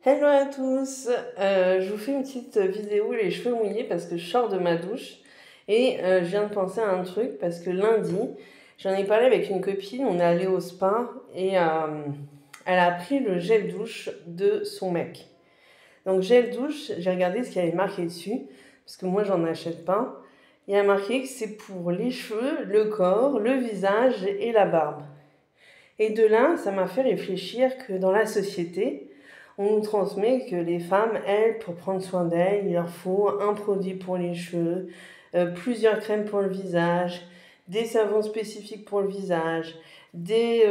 Hello à tous, je vous fais une petite vidéo les cheveux mouillés parce que je sors de ma douche et je viens de penser à un truc parce que lundi, j'en ai parlé avec une copine, on est allé au spa et elle a pris le gel douche de son mec. Donc gel douche, j'ai regardé ce qu'il y avait marqué dessus parce que moi j'en achète pas. Il y a marqué que c'est pour les cheveux, le corps, le visage et la barbe. Et de là, ça m'a fait réfléchir que dans la société, on nous transmet que les femmes, elles, pour prendre soin d'elles, il leur faut un produit pour les cheveux, plusieurs crèmes pour le visage, des savons spécifiques pour le visage, des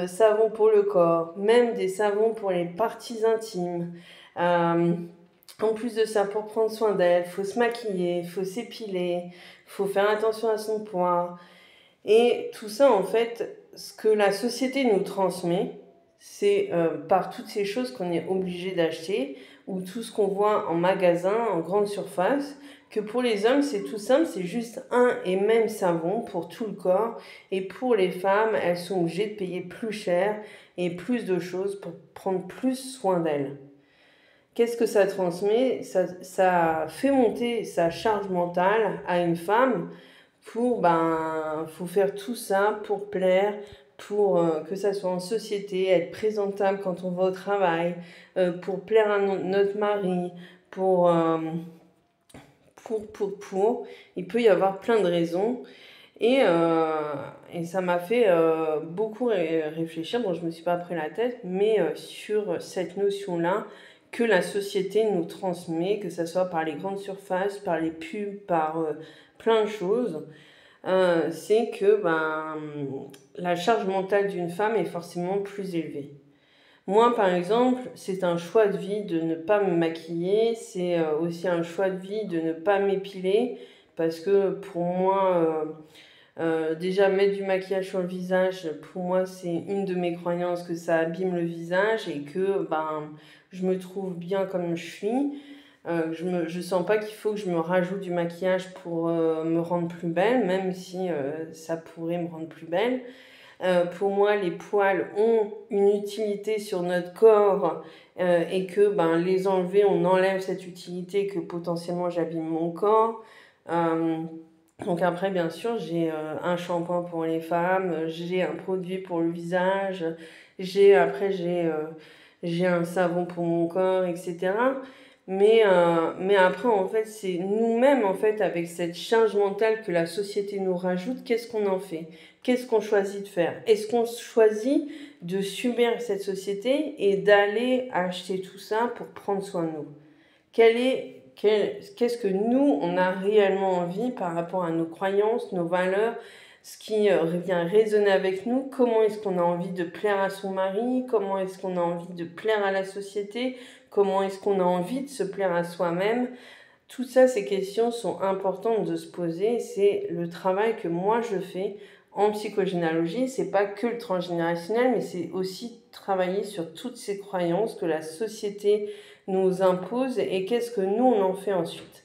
savons pour le corps, même des savons pour les parties intimes. Euh, En plus de ça, pour prendre soin d'elle, il faut se maquiller, il faut s'épiler, il faut faire attention à son poids. Et tout ça, en fait, ce que la société nous transmet, c'est par toutes ces choses qu'on est obligé d'acheter ou tout ce qu'on voit en magasin, en grande surface, que pour les hommes, c'est tout simple, c'est juste un et même savon pour tout le corps. Et pour les femmes, elles sont obligées de payer plus cher et plus de choses pour prendre plus soin d'elles. Qu'est-ce que ça transmet? Ça fait monter sa charge mentale à une femme pour, faut faire tout ça pour plaire, pour que ça soit en société, être présentable quand on va au travail, pour plaire à notre mari, pour, euh, pour. Il peut y avoir plein de raisons. Et ça m'a fait beaucoup réfléchir. Bon, je ne me suis pas pris la tête, mais sur cette notion-là que la société nous transmet, que ce soit par les grandes surfaces, par les pubs, par plein de choses, c'est que la charge mentale d'une femme est forcément plus élevée. Moi, par exemple, c'est un choix de vie de ne pas me maquiller, c'est aussi un choix de vie de ne pas m'épiler, parce que pour moi, déjà mettre du maquillage sur le visage, pour moi, c'est une de mes croyances que ça abîme le visage et que je me trouve bien comme je suis. Je sens pas qu'il faut que je me rajoute du maquillage pour me rendre plus belle, même si ça pourrait me rendre plus belle. Pour moi, les poils ont une utilité sur notre corps et que les enlever, on enlève cette utilité que potentiellement j'abîme mon corps. Euh, donc après, bien sûr, j'ai un shampoing pour les femmes, j'ai un produit pour le visage, j'ai un savon pour mon corps, etc. Mais après, en fait, c'est nous-mêmes, en fait, avec cette charge mentale que la société nous rajoute, qu'est-ce qu'on en fait? Qu'est-ce qu'on choisit de faire? Est-ce qu'on choisit de subir cette société et d'aller acheter tout ça pour prendre soin de nous? Qu'est-ce que nous, on a réellement envie par rapport à nos croyances, nos valeurs, ce qui vient résonner avec nous, comment est-ce qu'on a envie de plaire à son mari, comment est-ce qu'on a envie de plaire à la société, comment est-ce qu'on a envie de se plaire à soi-même. Tout ça, ces questions sont importantes de se poser. C'est le travail que moi je fais en psychogénéalogie. C'est pas que le transgénérationnel, mais c'est aussi travailler sur toutes ces croyances que la société nous impose et qu'est-ce que nous on en fait ensuite.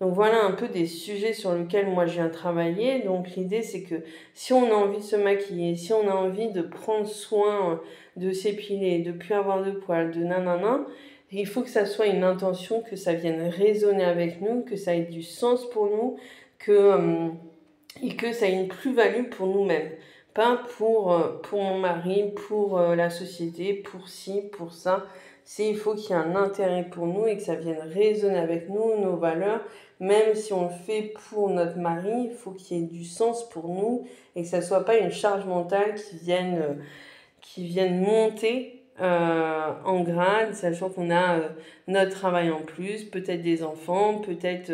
Donc voilà un peu des sujets sur lesquels moi je viens travailler. Donc l'idée c'est que si on a envie de se maquiller, si on a envie de prendre soin, de s'épiler, de plus avoir de poils, de nanana, il faut que ça soit une intention, que ça vienne résonner avec nous, que ça ait du sens pour nous, et que ça ait une plus-value pour nous-mêmes. Pas pour mon mari, pour la société, pour ci, pour ça. Il faut qu'il y ait un intérêt pour nous et que ça vienne résonner avec nous, nos valeurs. Même si on le fait pour notre mari, il faut qu'il y ait du sens pour nous et que ça ne soit pas une charge mentale qui vienne monter en grade, sachant qu'on a notre travail en plus, peut-être des enfants, peut-être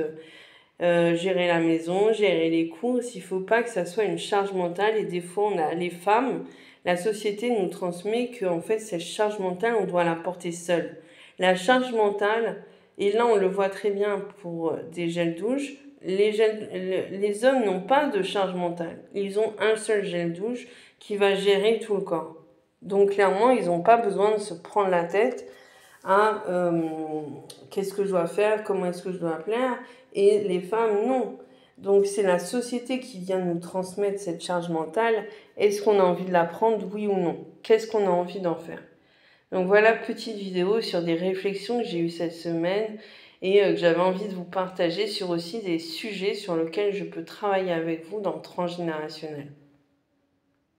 gérer la maison, gérer les courses. Il ne faut pas que ça soit une charge mentale. Et des fois, on a les femmes, la société nous transmet qu'en fait, cette charge mentale, on doit la porter seule. La charge mentale, et là, on le voit très bien pour des gels douche, les hommes n'ont pas de charge mentale. Ils ont un seul gel douche qui va gérer tout le corps. Donc clairement, ils n'ont pas besoin de se prendre la tête à qu'est-ce que je dois faire, comment est-ce que je dois plaire, et les femmes, non. Donc c'est la société qui vient nous transmettre cette charge mentale. Est-ce qu'on a envie de la prendre, oui ou non? Qu'est-ce qu'on a envie d'en faire? Donc voilà, petite vidéo sur des réflexions que j'ai eues cette semaine et que j'avais envie de vous partager sur aussi des sujets sur lesquels je peux travailler avec vous dans le transgénérationnel.